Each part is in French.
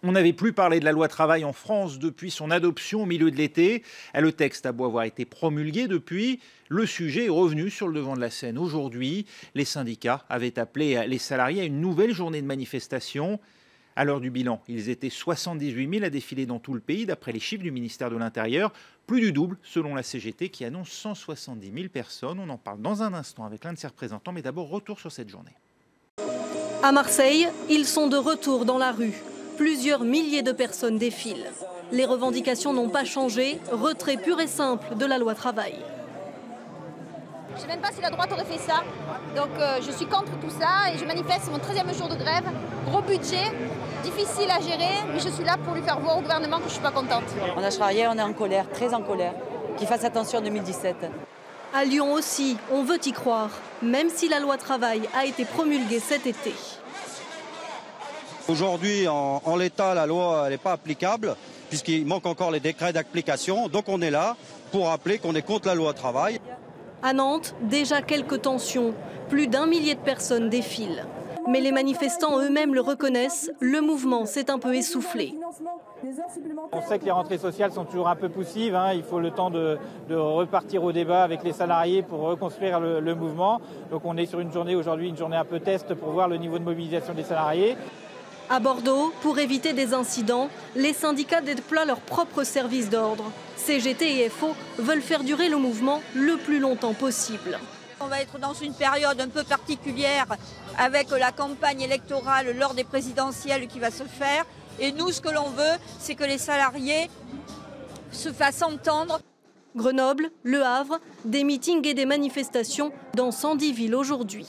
On n'avait plus parlé de la loi travail en France depuis son adoption au milieu de l'été. Le texte a beau avoir été promulgué depuis, le sujet est revenu sur le devant de la scène. Aujourd'hui, les syndicats avaient appelé les salariés à une nouvelle journée de manifestation. À l'heure du bilan, ils étaient 78 000 à défiler dans tout le pays, d'après les chiffres du ministère de l'Intérieur. Plus du double, selon la CGT, qui annonce 170 000 personnes. On en parle dans un instant avec l'un de ses représentants, mais d'abord, retour sur cette journée. À Marseille, ils sont de retour dans la rue. Plusieurs milliers de personnes défilent. Les revendications n'ont pas changé, retrait pur et simple de la loi travail. Je ne sais même pas si la droite aurait fait ça. Donc je suis contre tout ça et je manifeste, c'est mon 13e jour de grève. Gros budget, difficile à gérer, mais je suis là pour lui faire voir au gouvernement que je ne suis pas contente. On a travaillé, on est en colère, très en colère. Qu'il fasse attention en 2017. À Lyon aussi, on veut y croire, même si la loi travail a été promulguée cet été. Aujourd'hui, en l'état, la loi n'est pas applicable, puisqu'il manque encore les décrets d'application. Donc on est là pour rappeler qu'on est contre la loi travail. À Nantes, déjà quelques tensions. Plus d'1 millier de personnes défilent. Mais les manifestants eux-mêmes le reconnaissent, le mouvement s'est un peu essoufflé. On sait que les rentrées sociales sont toujours un peu poussives. Il faut le temps de repartir au débat avec les salariés pour reconstruire le mouvement. Donc on est sur une journée aujourd'hui, une journée un peu test pour voir le niveau de mobilisation des salariés. À Bordeaux, pour éviter des incidents, les syndicats déploient leurs propres services d'ordre. CGT et FO veulent faire durer le mouvement le plus longtemps possible. On va être dans une période un peu particulière avec la campagne électorale lors des présidentielles qui va se faire. Et nous, ce que l'on veut, c'est que les salariés se fassent entendre. Grenoble, Le Havre, des meetings et des manifestations dans 110 villes aujourd'hui.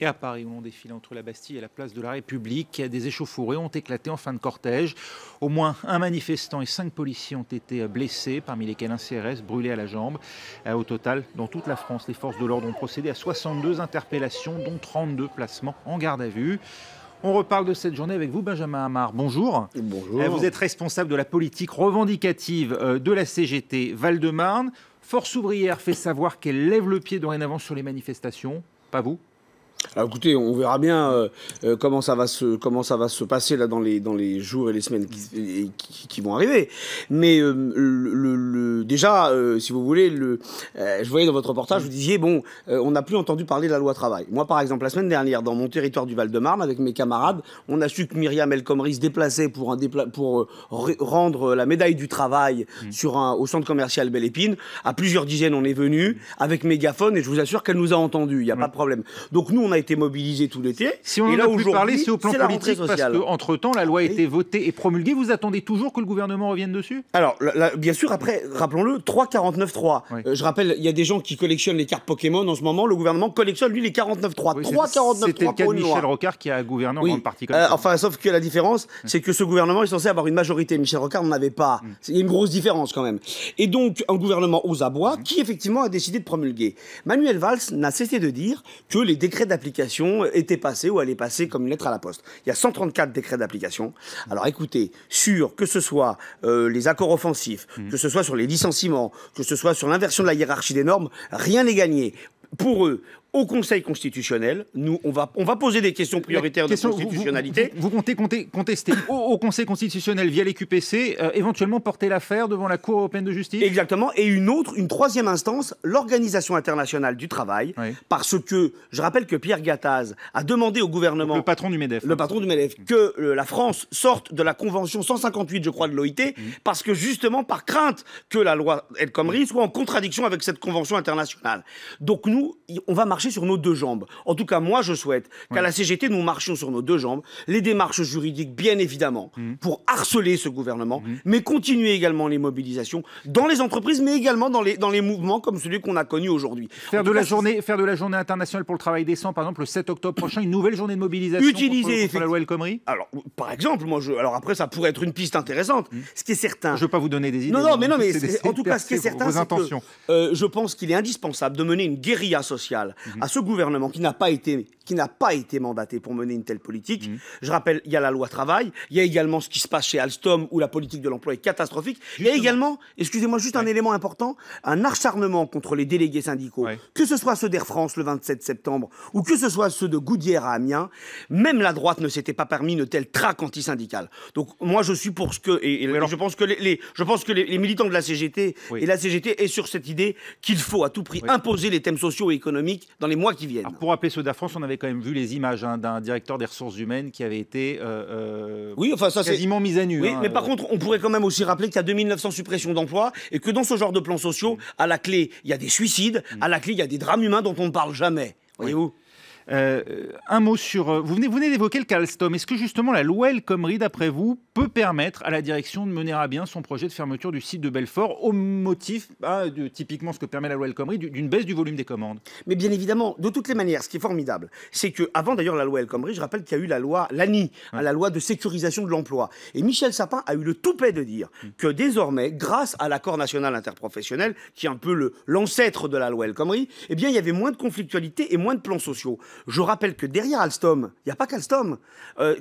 Et à Paris, où l'on défile entre la Bastille et la place de la République, des échauffourées ont éclaté en fin de cortège. Au moins un manifestant et 5 policiers ont été blessés, parmi lesquels un CRS brûlé à la jambe. Au total, dans toute la France, les forces de l'ordre ont procédé à 62 interpellations, dont 32 placements en garde à vue. On reparle de cette journée avec vous, Benjamin Hamar. Bonjour. Bonjour. Vous êtes responsable de la politique revendicative de la CGT Val-de-Marne. Force ouvrière fait savoir qu'elle lève le pied dorénavant sur les manifestations. Pas vous ? Alors écoutez, on verra bien comment ça va se passer là dans les jours et les semaines qui vont arriver. Mais déjà, si vous voulez, je voyais dans votre reportage, vous disiez bon, on n'a plus entendu parler de la loi travail. Moi, par exemple, la semaine dernière, dans mon territoire du Val-de-Marne, avec mes camarades, on a su que Myriam El Khomri se déplaçait pour rendre la médaille du travail au centre commercial Belle Épine. À plusieurs dizaines, on est venu avec mégaphone et je vous assure qu'elle nous a entendus. Il n'y a pas de problème. Donc nous, on a été mobilisés tout l'été. Si on en a plus parlé, c'est au plan politique, parce qu'entre-temps, la loi a été votée et promulguée. Vous attendez toujours que le gouvernement revienne dessus ? Alors, bien sûr, après, rappelons-le, 3,49,3. Oui. Je rappelle, il y a des gens qui collectionnent les cartes Pokémon en ce moment. Le gouvernement collectionne, lui, les 49,3. Oui, 3,49,3 c'était le cas de Michel Rocard qui a gouverné en grande partie comme ça. Enfin, sauf que la différence, c'est que ce gouvernement est censé avoir une majorité. Michel Rocard n'en avait pas. Il y a une grosse différence quand même. Et donc, un gouvernement aux abois qui, effectivement, a décidé de promulguer. Manuel Valls n'a cessé de dire que les décrets d'application étaient passés ou allaient passer comme une lettre à la poste. Il y a 134 décrets d'application. Alors écoutez, que ce soit les accords offensifs, que ce soit sur les licenciements, que ce soit sur l'inversion de la hiérarchie des normes, rien n'est gagné. Pour eux, au Conseil constitutionnel, nous, on va poser des questions prioritaires de constitutionnalité. Vous comptez contester au Conseil constitutionnel via les QPC, éventuellement porter l'affaire devant la Cour européenne de justice ? Exactement. Et une troisième instance, l'Organisation internationale du travail, parce que, je rappelle que Pierre Gattaz a demandé au gouvernement... Le patron du MEDEF. Le patron du MEDEF, que la France sorte de la Convention 158, je crois, de l'OIT, parce que justement, par crainte que la loi El Khomri soit en contradiction avec cette Convention internationale. Donc nous, on va marcher sur nos deux jambes. En tout cas, moi, je souhaite qu'à la CGT, nous marchions sur nos deux jambes. Les démarches juridiques, bien évidemment, pour harceler ce gouvernement, mais continuer également les mobilisations dans les entreprises, mais également dans les mouvements comme celui qu'on a connu aujourd'hui. Faire de la journée internationale pour le travail décent, par exemple, le 7 octobre prochain, une nouvelle journée de mobilisation contre la loi El Khomri ? Alors, par exemple, alors après, ça pourrait être une piste intéressante. Ce qui est certain... Je ne veux pas vous donner des idées. Non, mais en tout cas, ce qui est certain, c'est que je pense qu'il est indispensable de mener une guérilla sociale à ce gouvernement qui n'a pas été mandaté pour mener une telle politique. Je rappelle, il y a la loi travail, il y a également ce qui se passe chez Alstom où la politique de l'emploi est catastrophique. Il y a également, excusez-moi, juste un élément important, un acharnement contre les délégués syndicaux, que ce soit ceux d'Air France le 27 septembre ou que ce soit ceux de Goodyear à Amiens. Même la droite ne s'était pas permis une telle traque anti-syndicale. Donc moi je suis pour ce que, je pense que les militants de la CGT et la CGT est sur cette idée qu'il faut à tout prix imposer les thèmes sociaux et économiques dans les mois qui viennent. Alors, pour rappeler ceux d'Air France, on avait quand même vu les images d'un directeur des ressources humaines qui avait été quasiment mis à nu. Oui, mais par contre, on pourrait quand même aussi rappeler qu'il y a 2900 suppressions d'emplois et que dans ce genre de plans sociaux, à la clé, il y a des suicides, à la clé, il y a des drames humains dont on ne parle jamais. Voyez-vous ? Un mot sur... Vous venez d'évoquer le cas Alstom. Est-ce que justement la loi El Khomri, d'après vous, peut permettre à la direction de mener à bien son projet de fermeture du site de Belfort au motif, typiquement ce que permet la loi El Khomri, d'une baisse du volume des commandes? Mais bien évidemment, de toutes les manières, ce qui est formidable, c'est qu'avant d'ailleurs la loi El Khomri, je rappelle qu'il y a eu la loi Lani, la loi de sécurisation de l'emploi. Et Michel Sapin a eu le toupet de dire que désormais, grâce à l'accord national interprofessionnel, qui est un peu l'ancêtre de la loi El Khomri, eh bien il y avait moins de conflictualité et moins de plans sociaux. Je rappelle que derrière Alstom, il n'y a pas qu'Alstom.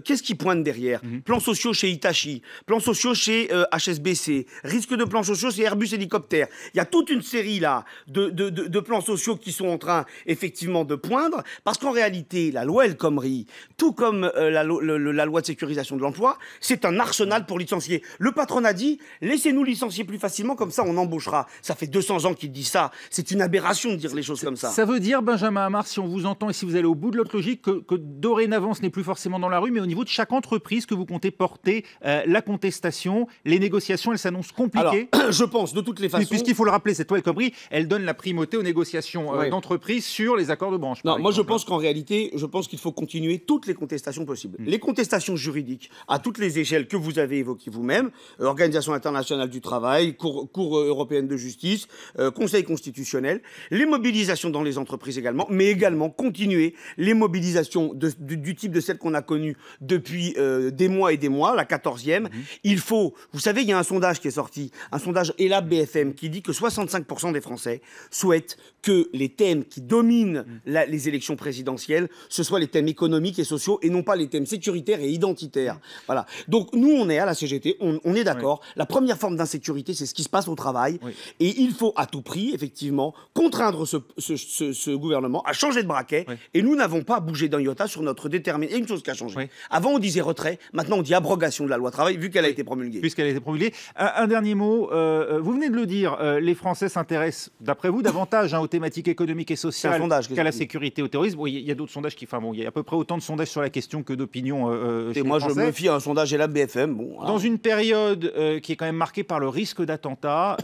Qu'est-ce qui pointe derrière? Plans sociaux chez Hitachi, plans sociaux chez HSBC, risque de plans sociaux chez Airbus Hélicoptère. Il y a toute une série là de plans sociaux qui sont en train effectivement de poindre, parce qu'en réalité, la loi El Khomri, tout comme la loi de sécurisation de l'emploi, c'est un arsenal pour licencier. Le patron a dit, laissez-nous licencier plus facilement, comme ça on embauchera. Ça fait 200 ans qu'il dit ça. C'est une aberration de dire les choses comme ça. Ça veut dire, Benjamin Amar, si on vous entend et si vous allez au bout de l'autre logique, que dorénavant ce n'est plus forcément dans la rue, mais au niveau de chaque entreprise que vous comptez porter la contestation, les négociations, elles s'annoncent compliquées. Alors, je pense de toutes les façons. Puisqu'il faut le rappeler, cette loi El Khomri, elle donne la primauté aux négociations d'entreprise sur les accords de branche. Non, moi je pense qu'en réalité, qu'il faut continuer toutes les contestations possibles. Les contestations juridiques à toutes les échelles que vous avez évoquées vous-même, Organisation internationale du travail, Cour européenne de justice, Conseil constitutionnel, les mobilisations dans les entreprises également, mais également continuer les mobilisations du type de celles qu'on a connues depuis des mois et des mois, la 14e. Il faut, vous savez, il y a un sondage qui est sorti, un sondage ELAB BFM qui dit que 65% des Français souhaitent que les thèmes qui dominent les élections présidentielles, ce soient les thèmes économiques et sociaux et non pas les thèmes sécuritaires et identitaires. Voilà. Donc nous, on est à la CGT, on est d'accord. La première forme d'insécurité, c'est ce qui se passe au travail. Et il faut à tout prix, effectivement, contraindre ce gouvernement à changer de braquet. Et nous n'avons pas bougé d'un iota sur notre détermination. Il y a une chose qui a changé. Avant, on disait retrait. Maintenant, on dit abrogation de la loi travail, vu qu'elle a été promulguée. Puisqu'elle a été promulguée. Un dernier mot. Vous venez de le dire, les Français s'intéressent, d'après vous, davantage aux thématiques économiques et sociales qu'à la sécurité, au terrorisme. Bon, il y a d'autres sondages qui... Enfin bon, il y a à peu près autant de sondages sur la question que d'opinion chez les Français. Je me fie à un sondage ELAB BFM. Bon, dans une période qui est quand même marquée par le risque d'attentat,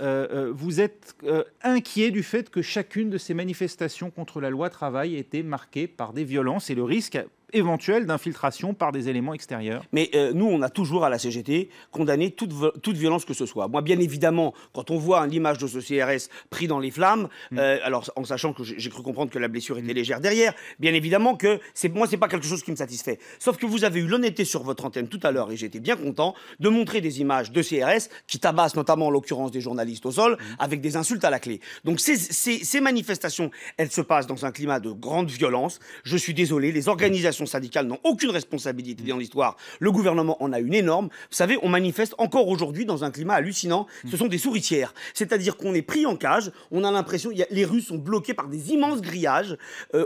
vous êtes inquiet du fait que chacune de ces manifestations contre la loi travail était marquée par des violences et le risque éventuelle d'infiltration par des éléments extérieurs. Mais nous, on a toujours à la CGT condamné toute violence que ce soit. Moi, bien évidemment, quand on voit l'image de ce CRS pris dans les flammes, alors en sachant que j'ai cru comprendre que la blessure était légère derrière, bien évidemment que moi, c'est pas quelque chose qui me satisfait. Sauf que vous avez eu l'honnêteté sur votre antenne tout à l'heure, et j'étais bien content de montrer des images de CRS qui tabassent notamment en l'occurrence des journalistes au sol, avec des insultes à la clé. Donc ces manifestations, elles se passent dans un climat de grande violence. Je suis désolé, les organisations syndicales n'ont aucune responsabilité dans l'histoire. Le gouvernement en a une énorme. Vous savez, on manifeste encore aujourd'hui dans un climat hallucinant. Ce sont des souricières. C'est-à-dire qu'on est pris en cage. On a l'impression, les rues sont bloquées par des immenses grillages.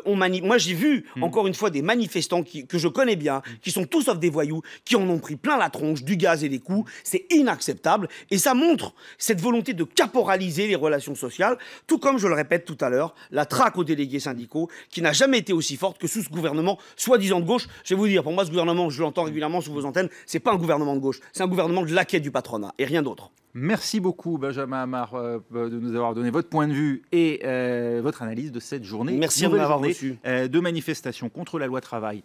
Moi, j'ai vu, encore une fois, des manifestants que je connais bien, qui sont tous sauf des voyous, qui en ont pris plein la tronche, du gaz et des coups. C'est inacceptable. Et ça montre cette volonté de caporaliser les relations sociales, tout comme, je le répète tout à l'heure, la traque aux délégués syndicaux, qui n'a jamais été aussi forte que sous ce gouvernement, soi-disant de gauche. Je vais vous dire, pour moi, ce gouvernement, je l'entends régulièrement sur vos antennes, c'est pas un gouvernement de gauche, c'est un gouvernement de laquais du patronat et rien d'autre. Merci beaucoup, Benjamin Amar, de nous avoir donné votre point de vue et votre analyse de cette journée. Merci de m'avoir reçu. De manifestation contre la loi travail.